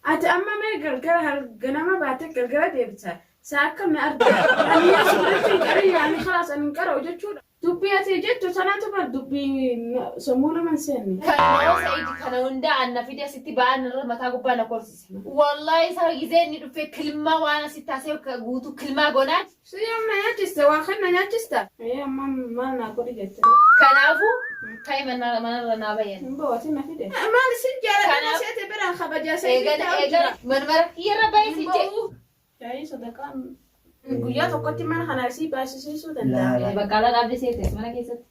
أما ما قرقرها قنامة بعتك قرقرة ديبتها ساكا ما أرجع يعني يا سبرتي قري يعني خلاص أنا نقرأ وجدت دبي جت وسنة تبر دبي سمونا من سني كان سعيد كان وندا أن في دي ستي بان الرمى تاقو بان كورس والله سوي زين في كلمة وأنا ستة سوي كقوتو كلمة قنات سيوم نياتشتا واخدنا نياتشتا يا ما نقول جت كان أبو كاي من نابين بواتي ما في ده ما نسجل أنا سيت برا خبجة سيد من مركي رباي سجى جاي صدقان guyyaa tokkotti mana kana si baasisiisuu danda'a. Bakkaala dhaabde seetes mana keessatti.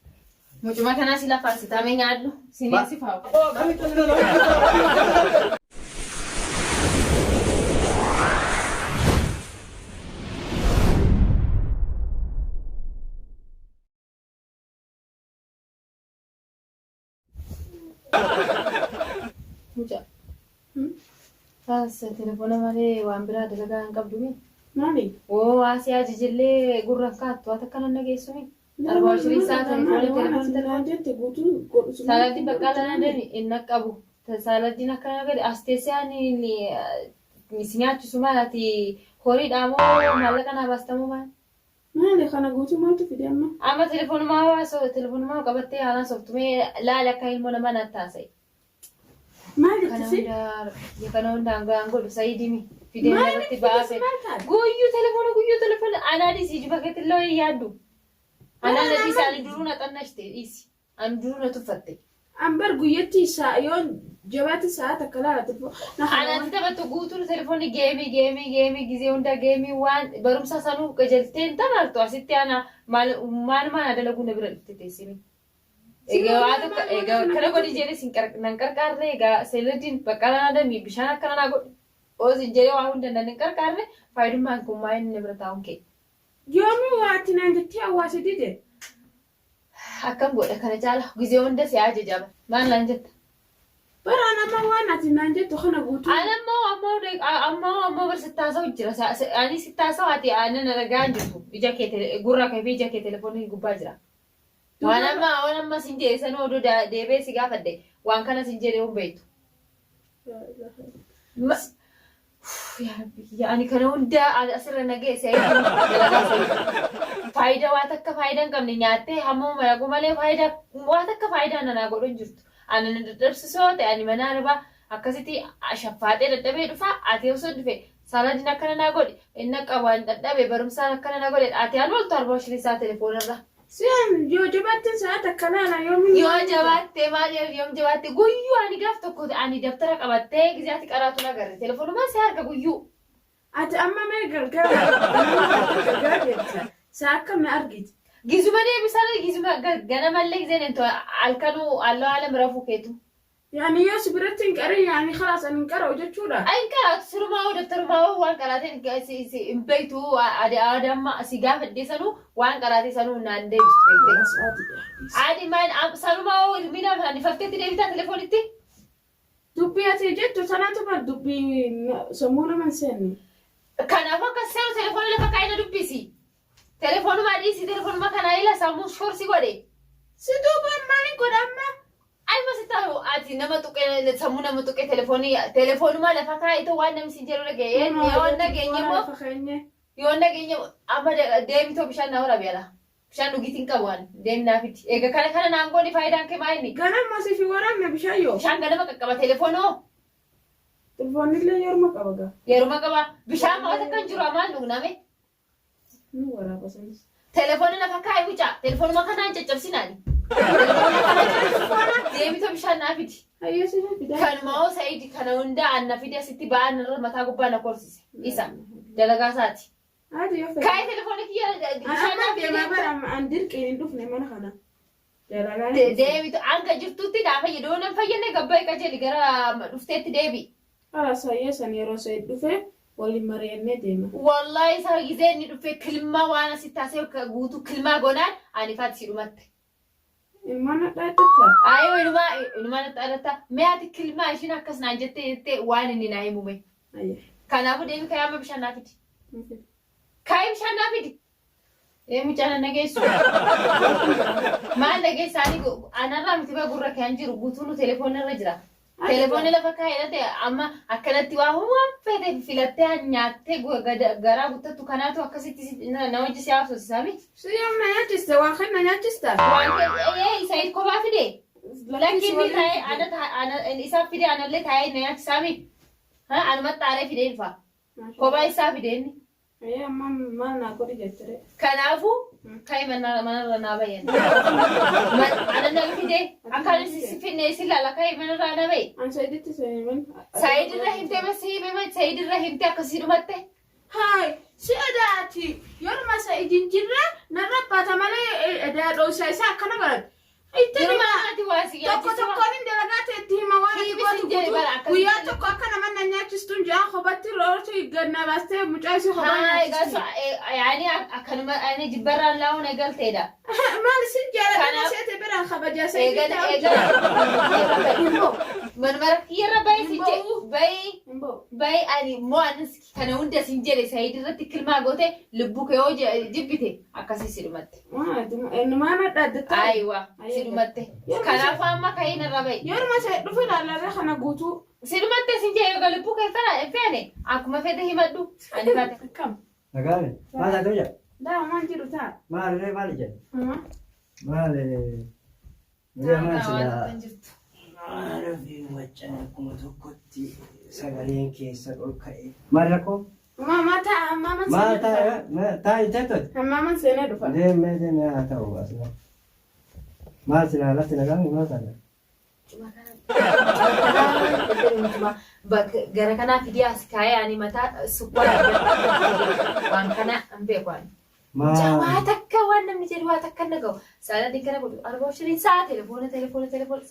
Mucuma kanaa si lafa sitamee nyaadhu. Sineesi fa'aa. Mucaa. Telefoona malee waan biraa dalagaa hin qabdu. Mami? Oh, Asia jijillee gurra kaattu ati akkana nageessumi. Arbaa shirii isaa telefoon Salaatiin baqqaala naadani inni qabu. Salaatiin akkana gadi as teessaan si nyaachisu maal ati horiidhaa moo maallaqa naa baastamoo maal? Maali kana guutuu maaltu fide amma? Amma telefoonummaa qabattee haalaan softumee laala akka ilmoo namaa natti haasa'e. Maali tisi? Kana hundaan godhu Sa'iidimi. Fidee irratti baase. Guyyuu telefoona anaadis iji bakkeetti illee yaaddu. Anaan ati isaanii duruu na xannashte dhiisi. Ani duruu na tuffatte. Ambar guyyatti isaa yoo jabaatti sa'a takka laala telefoona. Anaati taphattu guutuun telefoonni geemii gizee hunda geemii waan barumsa sanuu qajeelteen tamartu asitti ana maal dalagu na bira dhufte teessimi. Egaa kana godhi jedhee nan qarqaarree egaa seeladiin baqqaala naadamii bishaan akkana naa godhu. Ozi jere waa hunda nan qarqaarre faayidummaan kun maal inni bira taa'uun kee. Yoomi waati naan jettee hawaasa dide. Akkam godha kana caala gizee hunda si ajajaba. Maal naan jetta? Bara nama waan ati naan jettu kana guutuu. Ammoo bar sittaasa'u jira. Ani sittaasa'u ati aannan ragaan jirtu. Ija kee gurra kee fi ija kee telefoonii gubbaa jira. Waan amma sin jedhe sanuu oduu deebee si gaafadde waan kana sin jedhe hin beektu. Yani kana hunda asirra nageesse faayidaa waan akka faayidaa hin qabne nyaattee hamma malaaquu malee faayidaa waan akka faayidaa nanaa godhu hin jirtu. Ani na dadhabsisoo ta'e ani mana arbaa akkasitti shaffaatee dadhabee dhufa ati osoo dhufe salaadiin akkana naa godhe inni qabaan dadhabee barumsaan akkana naa godhe ati aan waltu arbaa shirii isaa telefoonarra. Siyan yoo jabaatte sa'a takka laala yoomi. Yoo jabaatte maal yoo jabaatte guyyuu ani gaaf tokko ani daftara qabattee gizaatti qaraatu nagarre telefoonuma si harka guyyuu. Ati amma mee gargaara deebisa. Sa'a akkam na argiti. Gizuma deebisaan gizuma ganamallee gizeen ento halkanuu alloo haala mirafuu keetu. Yani yoo si biratti hin qarin yani khalaas ani hin qara'u jechuudha. Ay qaraatu sirumaa daftarumaa waan qaraateen hin beektu adamma si gaafadhee sanuu waan qaraatee sanuu naan deebistu beektee. Adi maan sanumaa mina ani fakkeetti deebitaa telefoonitti. Dubbii ati jettu sanaatu bar dubbii sammuu nama seenne. Kanaaf akka seenu telefoona lafa kaa'ina dubbisi. Telefoonuma dhiisi telefoonuma kana ila sammuu shorsi godhe. Si duuba maaliin godhamma? Ay masitaru ati nama tuqee sammuu nama tuqee telefoonuma lafa kaa'ite waan namni si jedhu dhaga'ee yoo nageenye amma deemitoo bishaan na waraabee ala. Bishaan dhugiitiin qabu waan deeminaafiti. Egaa kana naan godhi faayidaan kee maayini? Ganama si fi waraabne bishaan yoo. Bishaan ganama qaqqaba telefoonoo. Telefoonillee yeruma qaba gaa. Yeruma qaba bishaan maqaa kan jiru amaan dhugname. Nu waraaba sanis. Telefoona lafa kaa'e mucaa telefoonuma kanaan caccabsinaani. Deemito bishaan naa fidi. Kan moo Sa'iid kana hunda anna fidi asitti ba'an irra mataa gubbaa na korsise. Isa dalagaa isaati. Kaa'e telefoona kiyya bishaan naa fidi. Deemaa bara an dirqiin hin dhufne mana kana. Deemito hanga jirtutti naa fayyadu. Yoo nan fayyadne gabbaa qajeeli gara dhufteetti deebi. Sayyee san yeroo Sa'iid dhufe waliin mari'annee deema. Wallahi isa gizee inni dhufe kilmaa waan asitti taasee guutuu kilmaa gonaan ani faati si dhumatte. Ilmaan dhadhatta. Ayo ilmaan dhadhatta. Mee ati kilmaa ishiin akkas naan jettee waan inni naa himume. Kanaafuu deemi kaayyaa amma bishaan naa fidi. Kaayyaa bishaan naa fidi. Deemi caalaa nageessu. Maal nageessaanii anarraa miti baa gurra kan jiru guutuun telefoonirra jira. Telefoonni lafa kaa'ee amma akkanatti waan fedhe filattee nyaattee garaa guutattu kanaatu akkasitti nama wajji si haasofsiisaa miti. Siyyam na nyaachiste waa kan na nyaachista. Isa kophaa fide. Lakkiin taa'ee isaa fide anallee taa'ee na nyaachisaa miti. Anumatti xaaree fide ilfaa. Kophaa isaa fideenni. Amma maal naa godhi jettee. Kanaafuu kai manarra naa bayyan. Anan fide akkaan si finne si lala kai manarra naa bayy. An Saiditti seeman. Saidirra himte masii mema Saidirra himte akkasii dhumatte. Hai si adaati yorma Saidin jirra narra baata malee edaa dhoosaa isaa akkana barat. Tokkoon dalagaa itti hima waan guyyaa tokko akka nama na nyaachistuun jaa kophaatti roortu ganna baastee mucaa isii kophaa nyaachistu. Yaani akkanuma ani jibbarraan laa'uun eegalteedha. Maal isin jaalladha seete biraan kabajaa seete Manmara kiyyarra bayi si bayi ani moo anis kana hunda sin jedhe Saidirratti kilmaa goote lubbuu kee yoo jibbite akkasii si dhumatte. Maana dhaaddatta. Ayiwa si dhumatte. Kanaafuu amma ka'ee narra bayi. Yorma Said dhufe laallarra kana guutuu. Si dhumatte sin jedhe yoo lubbuu kee feene akkuma fedhe himadhu ani baate. Akkam. Nagaame maal haa ta'u jedha? Daawamaan jiru ta'a. Maalirree maal jedha? Maal Maalafi macaan akkuma tokkotti sagaleen keessa ol ka'e. Maal rakkoo? Maal ta'a? Taa'ii teettooti? Hammaaman seenee dhufa. Deemee haa ta'u asuma. Maal sinaa lafti nagaame maal ta'a? Gara kanaa fidee as kaa'ee ani mataa sukkuraa waan kana hin beeku ani. Waa takka waan namni jedhu waa takka na gahu. Saladin kana godhu arbaa shiriin saa telefoona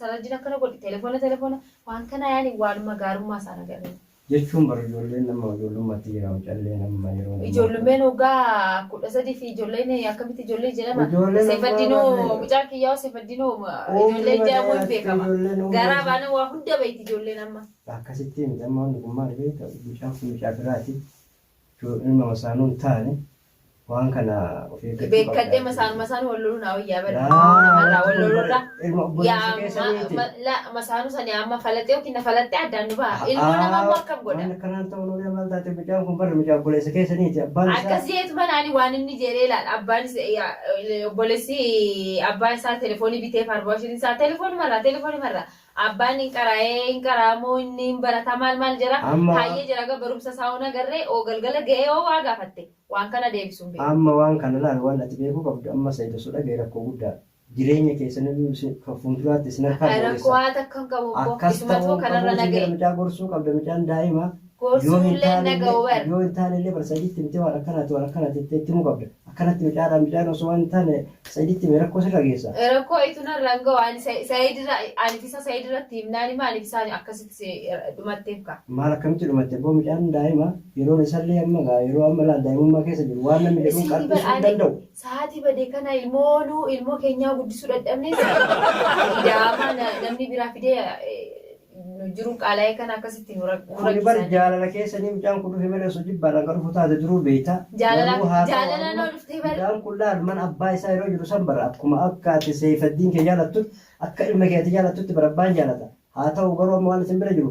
saladin akkana godhu telefoona waan kana yaani waanuma gaarummaa isaan agarre. Jechuun bara ijoolleen nama ijoollummaatti jedhamu callee nama yeroo. Ijoollumeen hoggaa 13 fi ijoolleen akkamitti ijoollee jedhama. Seefaddinoo mucaa kiyyaa seefaddinoo ijoolleen jedhamu hin beekama. Garaa baana waa hunda beekti ijoolleen amma. Akkasitti midhamma hundi kun maal beekta mucaan kun mucaa biraati. Ilma masaanuun taane. Waan kana ofii gadi beekadhee masaanu walloluu naa wayyaa bada namarraa wallolurra masaanu sani amma falaxee yookiin falaxee addaan nu ba'a ilmoo namaa immoo akkam godha. Waan akkanaan ta'uu nuti maal taate mucaan kun barra mucaa obboleessa keessaniiti abbaan isaa. Akkas jeetuma naani waan inni jedhee laala abbaan obboleessi abbaan isaa telefoonii biteef arbaa shiriin isaa telefoonii marraa abbaan hin qaraamoo inni hin barata maal jira hayyee jira aga barumsa saawuna garree oo galgala ga'ee oo waa gaafatte waan kana deebisuun beeku. Amma waan kana laal waan ati beekuu qabdu amma Said osoo dhaga'e rakkoo guddaa jireenya keessanii fuulduraatti isin harkaan rakkoo haa takka hin qabu isumatoo kanarra naga'e. Mucaa gorsuu qabda mucaan daa'ima. Gorsuullee naga'u bar. Yoo hin taanellee bara Saiditti himtee waan akkanaati itti himuu qabda. Akkanatti mucaan osoo waan hin taane Saiditti himee rakkoo sirra geessa. Rakkoo itunarraan ga'u anifisa Saidirratti himnaani maanifisaan akkasitti dhumatteef ka. Maal akkamitti dhumatte boo mucaan daa'ima yeroon isallee amma yeroo amma laal daa'imummaa keessa jiru waan namni jedhuun qalbisuu hin danda'u. Sa'aatii badee kana ilmoo keenyaa guddisuu dadhabne ida'amaa namni biraa fidee jiruun qaala'ee kana akkasitti nu rakkisan. Bar jaalala keessanii mucaan kun dhufe malee osoo jibbaadhaan kan dhufu taate jiruu beekta. Jaalala noo dhuftee bara. Mucaan kun laal mana abbaa isaa yeroo jiru san bara akkuma akka ati Seefaddiin kee jaalattutti akka ilma keetti jaalattutti bara abbaan jaalata. Haa ta'u garuu amma waan isin bira jiru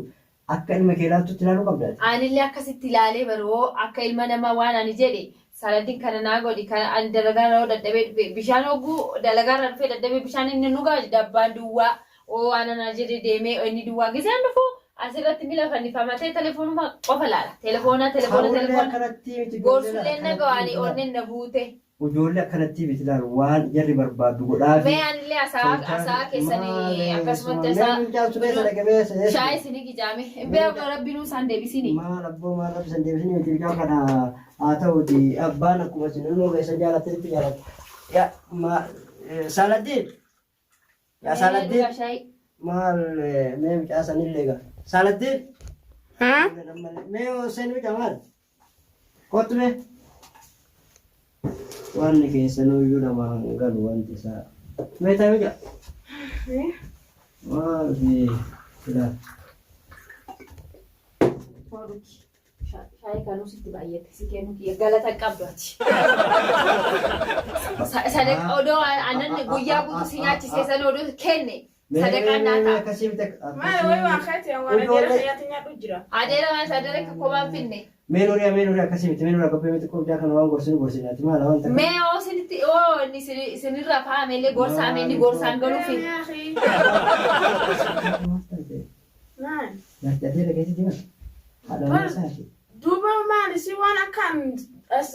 akka ilma kee ilaaltutti ilaaluu qabda. Anillee akkasitti ilaalee baroo akka ilma namaa waan ani jedhe saladin kana naa godhi kana ani dalagaa dadhabee bishaan hoguu dalagaarra dhufee dadhabee bishaan inni nugaa dabbaan duwwaa. Oo anana jedhe deemee inni duwwaa gisaan dhufu asirratti mila fannifamatee telefoonuma qofa laala. Telefoona. Gorsuleen nagawanii onneen na buute. Ijoollee akkanatti biti laalu waan jarri barbaadu godhaa fi. Mee anillee asaa keessanii akkasumatti asaa shaayii isinii gijaame. Bira rabbiinuu isaan deebisini. Maal abboo maal rabbi isaan deebisini hojii kana haa ta'uti abbaan akkuma isin ilmoo keessa jaalatteetti jaalatta. Yaa Saladdiin. Ya Saladdiin maal mee mucaa sanillee gaa Saladdiin. Mee seen mucaa maal kottu mee wanni keessanuu iyyuu nama galu wanti isaa mee ta'e mucaa maal fi filaa. Shaayii kanuu sitti baay'ate si kennu galata qabdu ati. Odoo aannan guyyaa guutuu si nyaachisee sana odoo kenne Sadaqaan nyaata. Akkasii miti Maal wayii waan kaati waan adeera hayyaatti nyaadhu jira. Adeera waan sadara kophaan finne. Meenurii akkasii miti meenurii qophii miti qophaa kana waan gorsinaati maala waan takka. Mee oo sinitti oo isinirraa faameellee gorsaame inni gorsaan galuufi. Maal? Nyaatti adeera keessatti maal? Haadha waan isaati. Duuba maal si waan akkaan as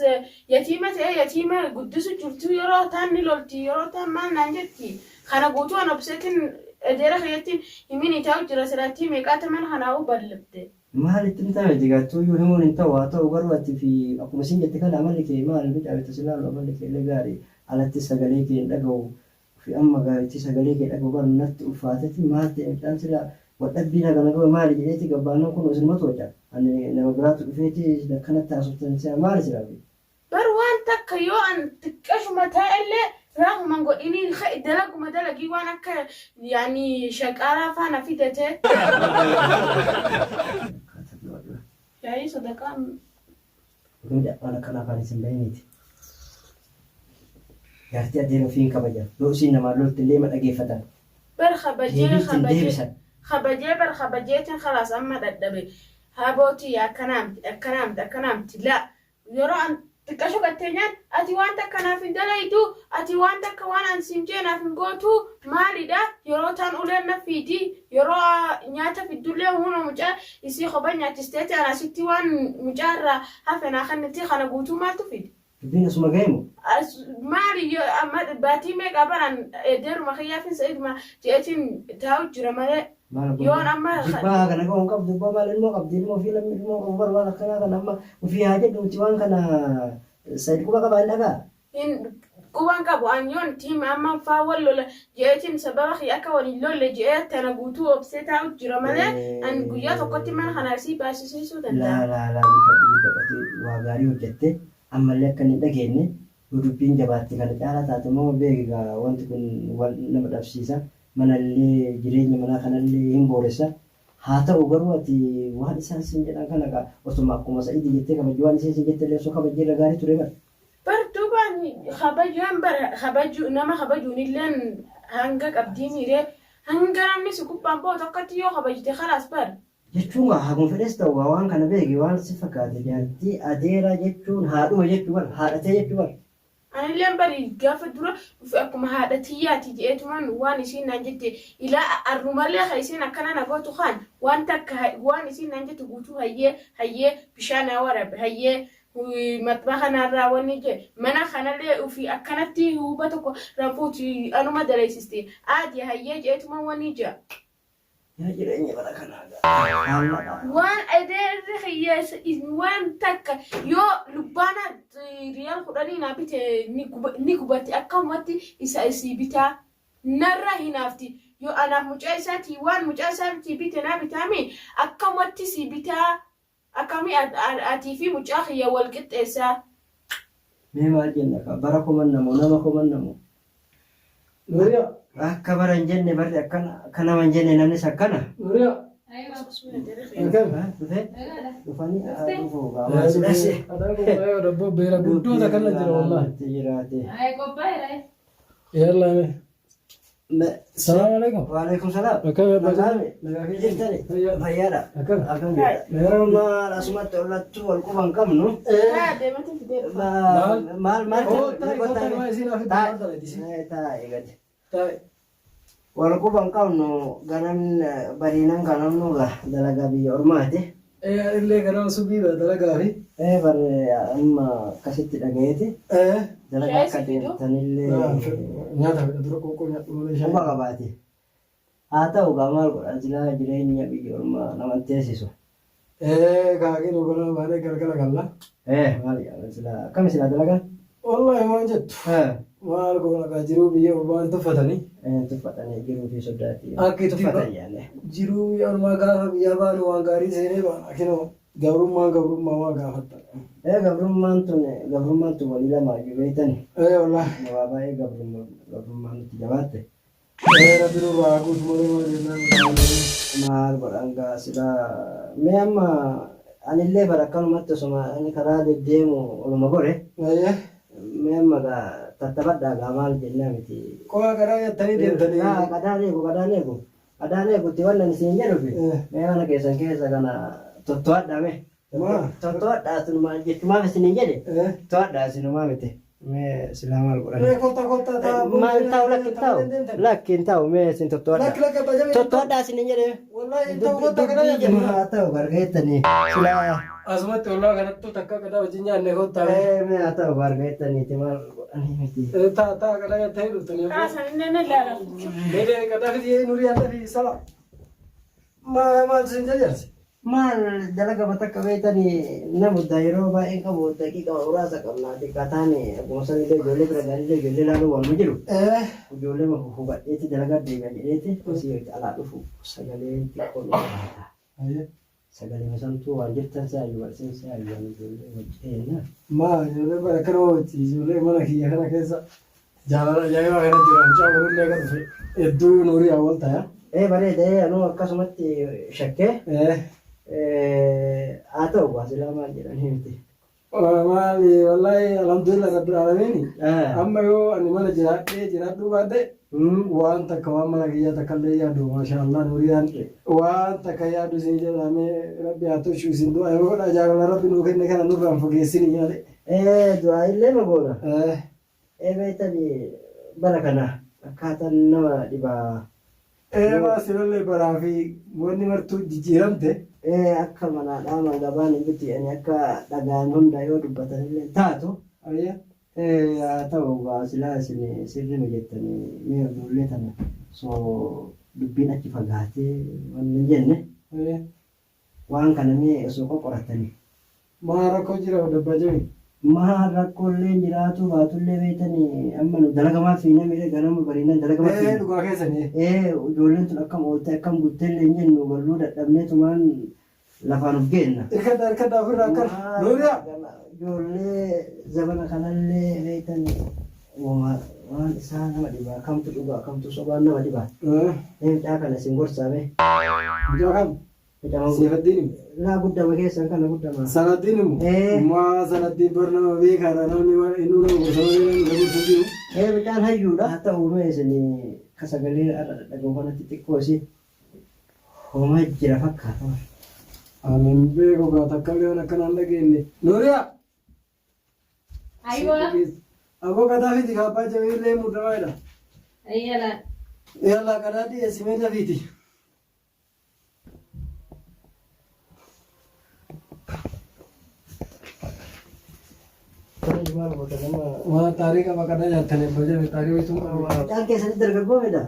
yatiima ta'ee yatiima guddisu jirtu yeroo ta'an ni lolti yeroo ta'an maal naan jetti. Kana guutuu an obseetiin adeera hayyattiin himini taa'u jira sirratti meeqaata mana kanaa'uu bal'ifte. Maalitti ni taa'e jigaattuu yoo himuun hin ta'u haa ta'u garuu ati fi akkuma isin jette kana amalli kee maal hin bicaabetta silaalu amalli kee illee gaarii alatti sagalee kee hin dhaga'u fi amma gaariitti sagalee kee dhaga'u garuu natti ulfaatetti maal ta'e midhaan silaa wadhabbii naga naga maali jedheeti gabbaannoon kun isin matoodha ani nama biraatu dhufeeti kanatti haasoftan si'a maali silaa fi. Bar waan takka yoo an xiqqashuma taa'ellee raafuman godhini dalaguma dalagii waan akka yaani shaqaaraa faana fidate. Yaa'ii sadaqaan. Kun jabbaan akkanaa afaan isin bahiniiti. Jaartii adeema ofiin kabajan yoo isin namaa lolti illee ma dhageeffatan. Bar kabajee bar kabajeetiin khalaas amma dadhabe haabootii akkanaamti laa yeroo an xiqqasho gatteenyaan ati waan takka naaf hin dalaytu ati waan takka waan an simjee naaf hin gootu maalidha yeroo taan uleen na fiiti yeroo nyaata fiddullee huna mucaa isii kopha nyaachisteeti anasitti waan mucaa irraa hafe naa kannitti kana guutuu maaltu fidi. Dubbiin asuma gaheemu. Maali amma baatii meeqa baran deeruma kiyyaafin sa'iduma je'etiin taa'u jira malee. Yoon amma. Dubbaa kana gahuun qabdu dubbaa maal ilmoo qabdi ilmoo ofii lammii ilmoo qabu bara waan akkanaa kana amma ofii haa jedhuuti waan kana sadi quba qabaa hin dhagaa. Quban qabu an yoon tiim amma faa wal lola je'etiin sababa kiyya akka waliin lolle je'ee tana guutuu obsee taa'u jira malee an guyyaa tokkotti mana kana sii baasisiisuu danda'a. Laa waa gaarii hojjette. Ammallee akka hin dhageenye dubbiin jabaatti kana caalaa taate immoo beekaa wanti kun nama dhabsiisa manallee jireenya manaa kanallee hin booressa haa ta'u garuu ati waan isaan siin jedhan kana osuma akkuma sa'idii jettee kabajju waan iseen siin jettellee osoo kabajjee irra gaarii ture bara. Bar duubaan kabajuun bara nama kabajuun illee hanga qabdii miiree hanga namni si gubbaan ba'u tokkotti yoo kabajite khalaas bara. Jechuun hagum fedhes ta'u waan kana beeki waan si fakkaate jaartii adeera jechuun haadhuma jechuu bara haadhatee jechuu bara. Anillee bari gaafa dura akkuma haadhatiyyaati jeetumaan waan isiin naan jette ilaa arrumallee kan isiin akkana na gootu kaan waan takka waan isiin naan jettu guutuu hayyee bishaan waraabbe hayyee matbaa kanarraa wanni jee mana kanallee ofii akkanatti huba tokko ranfuuti anuma daleessiste aadii hayyee jeetumaan wanni jea. Jireenya bara kanaa waan adeerri hiyyeessa waan takka yoo lubbaana riyaal kudhanii naa bite ni gubatti akkamatti isa isii bitaa narra hinaafti yoo anaaf mucaa isaati waan mucaa isaati bite naa bitaami akkamatti si bitaa akkamii atii fi mucaa kiyya wal qixxeessaa. Mee maal jenna bara komannamu nama komannamu. Akka bara hin jenne barri akka nama hin jenne namnis akkana. Dhufanii dhufuu qaba. Dabbo beera guddoota kana jira wallahi. Yalla me. Assalamu alaikum. Wa alaikum salam. Akkam Maqaami nagaa jirtani. Fayyaadha. Akkam jedha. Yeroo maal asumatti ollattu wal quba hin qabnu. Deematti fidee Taa'e gadi. Wal quba hin qabnu ganamni bariinan kanamnu dalagaa biyya ormaati. Illee ganama subiidha dalagaa fi. Barre amma akkasitti dhagayeeti. Dalagaa akka deemtanillee. Nyaata dura qoqqoo nyaadhu. Quba qabaati. Haa ta'u maal godha silaa jireenya biyya ormaa nama teessisu. Kaakee dogonaa baanee galgala galla. Maal jedhama silaa akkami silaa dalagaan? Wallahi waan jettu. Maal goona kaa jiruu biyya ormaan tuffatanii. Tuffatanii jiruu fi sodaatti. Akka itti jiruu biyya ormaa gaafa biyya baanu waan gaarii seenee baana. Kinoo gabrummaa waa gaafatta. Gabrummaan tun walii lamaa jireetani. Wallahi. Waa baay'ee gabrummaan nutti jabaatte. Rabbi nurraa haguutu malee maal godhan gaa silaa mee amma anillee bara akkanumatti osuma inni karaa deddeemu oluma gore mee amma gaa tattabadhaa gaamaal jennaa miti. Qofa karaa yattanii deemtanii. Qadaan eeguutti waan ani siin jedhufi mee mana keessan keessa kana totto'adhaa mee. Totto'adhaa sinumaa jechumaaf isiniin jedhe totto'adhaa sinumaa miti. Mee silaa maal godhan. Kota. Maal ta'u lakkiin ta'u mee isin totto'adhaa. Totto'adhaa isiniin jedhe. Wallahi ta'u kota kana Dubbii haa ta'u gargaartanii silaa. Asumatti ollaa kanattu takka qadaa wajjin nyaanne kottaa. Mee haa ta'u gargaartaniiti maal godhanii miti. Taa qadaa yattanii dhuftanii. Kaasan inni ilaala. Meedee qadaa fi nurii anda fi sala. Maal sin jajarsi. Maal dalaga bakka beektanii namudda yeroo baay'ee qabu daqiiqa muraasa qabna xiqqaataan akkuma sanillee ijoollee bira gaariillee ijoollee laaluu waan jiru. Ijoollee hubadheetti dalagaa deebi'a jedheeti osii alaa dhufu sagalee xiqqoo dhufa. Sagalee santuu waan jettan saayyuu barsiin saayyuu waan ijoollee wajjin. Ijoollee bara kana wajji ijoollee mana kiyya kana keessa jaalala ajaa'ibaa kana jira mucaa kunillee kan dhufe hedduu nurii awwal ta'a. Bareedee anuu akkasumatti shakkee. Haa ta'u waasilaa maal jedhanii miti. Maali wallahi alhamdulillah rabbil alamin. Amma yoo ani mana jiraadhuu baadhe waan takka waan mana kiyyaa takka illee yaadu maashaallah nuriyaan waan takka yaadu isin jedhamee rabbi haa tolchu isin du'a yeroo dha jaalala rabbi nuu kenne kana nurraan fageessini yaade. Du'aa illee ma goona. Beektanii bara kana akkaataan nama dhibaa. Maasilollee baraa fi wanni martuu jijjiiramte. Akka manaadhaa magabaan biti ani akka dhagaan hunda yoo dubbatanillee taatu. Haa ta'u silaa isin sirri mijettanii mi'a ijoollee tana soo dubbiin achi fagaatee wanni jenne waan kana mee osoo qoratanii. Maa rakkoo jira dabbaa jami. Maa rakkoollee jiraatu baatullee beektanii amma nu dalagamaa fiinee miidhee ganama bariinaan dalagamaa fiinee. Dhugaa keessanii. Ijoolleen tun akkam ooltee akkam gutteellee hin jennu barruu dadhabneetumaan lafaan of geenna. Irkaddaa ofirraa akka nuuriyaa. Ijoollee zabana kanallee beektanii waan isaa nama dhibaa kamtu dhugaa kamtu sobaan nama dhibaa. Mucaa kana isin gorsaame. Mucaa kam? Seefaddiin laa guddama keessan kana guddama. Sanaddiin immoo maa sanaddiin bar nama beekaadha namni inni nama gosoonni nama jiru. Mucaan hayyuudha haa ta'u mee isin ka sagalee dhagahu kanatti xiqqoo isii homaa jira fakkaata. Amin beeku gaa takka illee waan akkanaan dhageenye. Nuuriyaa. Ayiwa. Aboo qadaa fiti kaabbaa jabee illee muddamaadha. Ayyala. Yalla qadaa dhiyeessimee lafiiti. Waan taariika baqadaa nyaatanii bajame taariika sun qabu. Mucaan keessatti dargaggoomedha.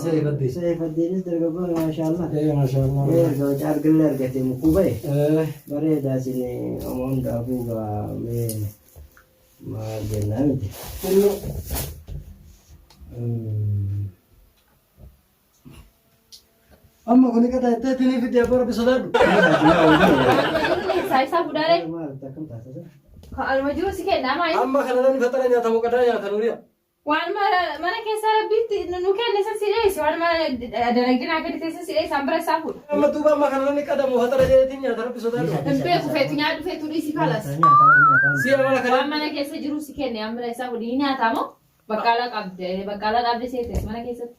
Seefaddiin. Seefaddiinis dargaggoome maashaallah. Maashaallah. Mucaa argillee argate mukuu bahe. Bareedaa isin oma hundaafuu mee maal jennaa miti. Amma kuni qadaa itti ittiin fidee abbaa rabbi sodaadhu. Saayisaa budaalee. Maal akkam taasisa? Alma jiru si kenna maali? Amma kana namni fatara nyaatamu qadaa nyaata nuuriya. Waan mana keessa rabbiitti nu kenne san siidheessi waan mana dalaginaa gadi teessa siidheessi hambira isaa fuudha. Amma duuba amma kana namni qadamu fatara jedheetiin nyaata rabbi sodaadhu. Beeku feetu nyaadhu feetu dhiisi kalas. Siya mana kana. Waan mana keessa jiru si kenne hambira isaa fuudhii nyaatamoo baqqaalaa qabde seetes mana keessatti.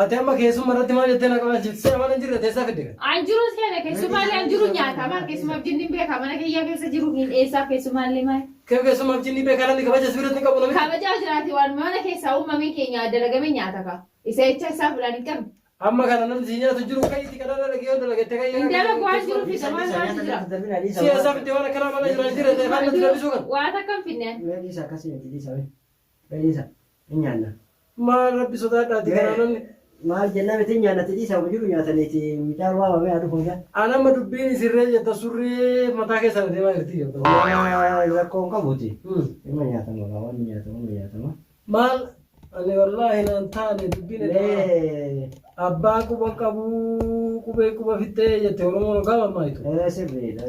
Ati amma keessummaa irratti maal jettee na qabaachifte? Siya mana jirre teessaa fidde. Anjiru kenne keessumaallee anjiru nyaatama keessumaaf jinni beeka mana kiyya keessa jiru hin dheessaa keessumaallee maali? Keessumaaf jinni beeka namni kabaja sibiirratti qabu namni. Kabajaa jiraati waan mana keessaa uumamee keenya dalagame nyaata ka. Isa jecha isaa fuudhan hin qabne. Amma kana namni si nyaatu jiru kayyiti kadhaa dhagee yoo dalagette kayyee. Hin dalagu waan jiru fi samaan waan jira. Siya isaa fidde waan akkanaa mana jiraan jirre ta'e faana tirabisuu kan. Waan akkam finneen. Meedhiisa akkasii miti dhiisa mee. Meedhiisa hin nyaanna. Maal rabbi sodaadhaati kana namni. Maal jennaan miti nyaannatti dhiisa jiru nyaataniiti mucaan waamamee aduu kun gaa. Anamma dubbiin sirree jetta surree mataa keessa deemaa jirti. Rakkoon qabuuti. Ima nyaatama waan nyaatama. Maal ani wallaahi naan taane dubbiin abbaa quba qabu qubee quba fittee jette Oromoon gama maayitu. Sirriidha.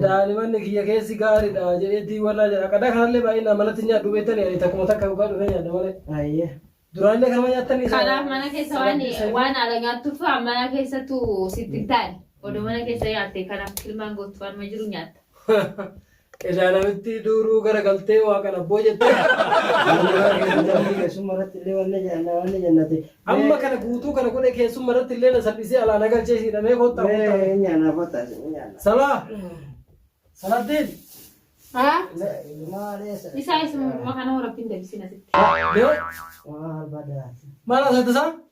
Daa'imman kiyya keessi gaariidha jedheetii wallaa jedha. Qadaa kanallee baay'inaan manatti nyaadhu beektanii ani takkuma takka dhugaa dhufee nyaadha malee. Duraanillee kanuma nyaatanii isaa. Kanaaf mana keessa waan ala nyaattuuf mana keessattu sitti taa'e. Oduu mana keessa nyaatte kanaaf ilmaan gootu waan jiru nyaatta. Ilaalamitti duruu garagaltee waa kana abboo jettee. Keessummaa irratti illee wanni jannate. Amma kana guutuu kana godhe keessummaa irratti illee na salphisee alaa nagalchee hidhamee kottaa. Nyaana kottaa. Salaa. Salaattiin. Haa? Isaa isuma kana horabbiin deebisina sitti. Maal badaati. Maal asirratti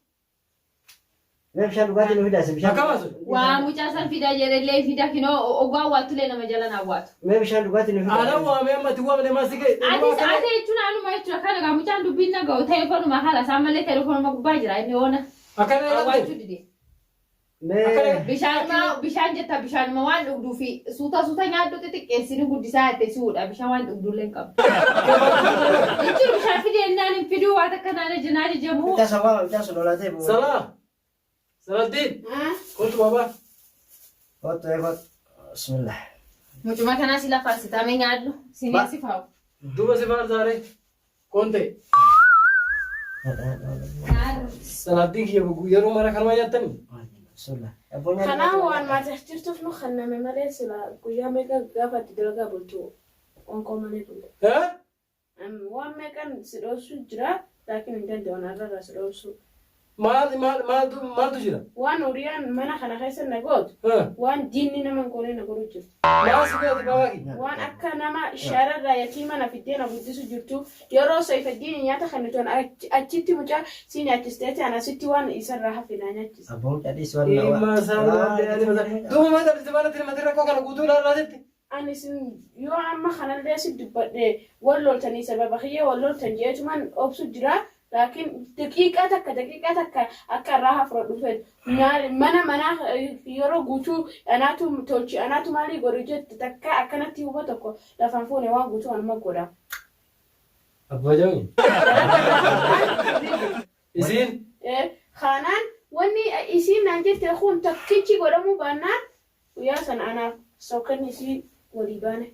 Bishaan dhugaatii nu fidaase bishaan. Akkamasu. Waa mucaa san fidaa jedhallee fida kinoo ogaa awwaattulee nama jala na awwaatu. Mee bishaan dhugaatii nu fidaase. Aanaan waamee ammatti waamee maasii ga'e. Ati jechuun anuma jechuudha kana gaa mucaan dubbiin na ga'u telefoonuma haala isaan malee telefoonuma gubbaa jira inni oona. Akkana Awwaachuu dide. Mee Bishaan jetta bishaanuma waan dhugduu fi suuta nyaaddu xixiqqeessini guddisaa yaadde si'uudha bishaan waan dhugduullee hin qabu. Jechuun bishaan fidee innaan hin fiduu waan akka naannoo jinaa jijjamu. Bitasa waa bitasa lolaatee bu'u. Salaa. Salaattiin. Kottu baabaa. Kottu eegot. Bismillah. Mucuma kanaa si lafaa si taamee nyaaddu sinii si faa'u. Duuba si faarsaaree. Kontee. Salaattiin kiyya yeroo mara kanuma nyaattanii. Bismillah. Kanaaf waan maatii jirtuuf nu kanname malee sila guyyaa meeqa gaafa itti dalagaa bultu onqoo malee bulte. Waan meeqan si dhoofsu jira laakiin hin danda'u narraa si dhoofsu. Maaltu jira? Waan uriyaan mana kana keessa na gootu waan diinni nama hin koonee na godhu jiru. Maal si gooti babaaki? Waan akka nama shaararraa yatiima na fiddee na guddisu jirtu yeroo soifaddiin nyaata kan nuti achitti mucaa si nyaachisteeti anasitti waan isarraa hafe na nyaachisa. Abboon cadhiis waan na Ilma isaa duuba maal dhabdite maal itti namatti rakkoo kana guutuu ilaalaatetti? Ani sin yoo amma kanallee si dubbadhe wal loltanii sababa kiyyee wal loltan jeetumaan obsu jira. Laakiin daqiiqaa takka akka irraa hafrodhu fedhu. Mana yeroo guutuu anaatu tolchi anaatu maalii godhu jettu takka akkanatti huba tokko lafaan fuune waan guutuu anuma godha. Abbaa jaami. Isiin? Kanaan wanni isiin naan jette kun takkichi godhamuu baannaan guyyaa sana anaaf sokkanni isii walii baane.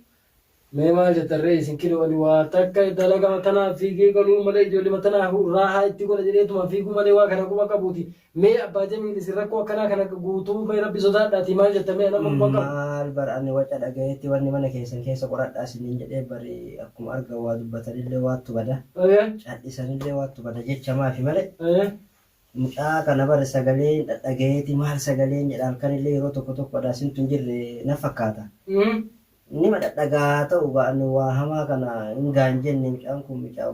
Mee maal jettarree isin kilo wali waa takka dalaga matanaa fiigee galuu malee ijoollee matanaa raahaa itti godha jedheetuma fiiguu malee waa kana quba qabuuti. Mee abbaa jamiin isin rakkoo akkanaa kana guutuu mee rabbi sodaadhaati maal jettamee nama quba qabu. Maal bar'anne waca dhagayeetti wanni mana keessan keessa qoradhaa isiniin jedhee bari akkuma arga waa dubbatanillee waattu bada. Cadhisanillee waattu bada jecha maafi malee. Mucaa kana bara sagaleen dhagayeetti maal sagaleen jedha halkanillee yeroo tokko tokkodhaa sintu hin jirre na fakkaata. Nima dhadhagaa ta'u ba'anni waa hamaa kana hin gaanjenne mucaan kun mucaa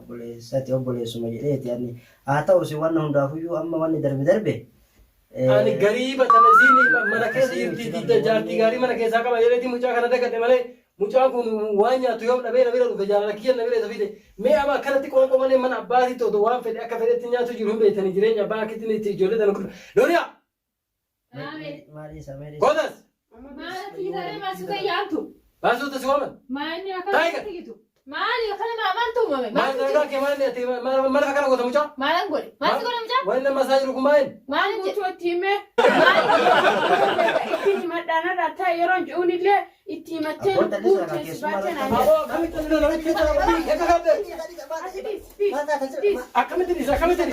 obboleessuma jedheeti ani haa ta'u si wanna hundaafuyyuu amma wanni darbe. Ani garii batana isiin mana keessa jirti jaartii gaarii mana keessaa qaba jedheeti mucaa kana dagadhe malee mucaan kun waan nyaatu yoo dhabee na bira dhufe jaalala kiyya na bira tafite mee ama akkanatti qoonqomanii mana abbaatii ta'u waan fedhe akka fedhetti nyaatu jiru hin beektanii jireenya abbaa akkitti itti ijoollee tana kun Looriyaa! Maali isa meedhe? Gootas! Maalati saree maasuuta yaamtu? Baasuuta si waaman? Maani akkana tigitu? Maani akkana maamantu uumame? Maal dalagaa kee maal ati maal akka kana goota mucaa? Maalan godhe? Maalti godhe mucaa? Waan nama isaa jiru kun maal? Maali Guutuu itti himee itti himadhaanarraa ta'a yeroo ji'uun illee itti himattee guutees baatee naan Aboo akkamitti namichi akkamitti dhiisa akkamitti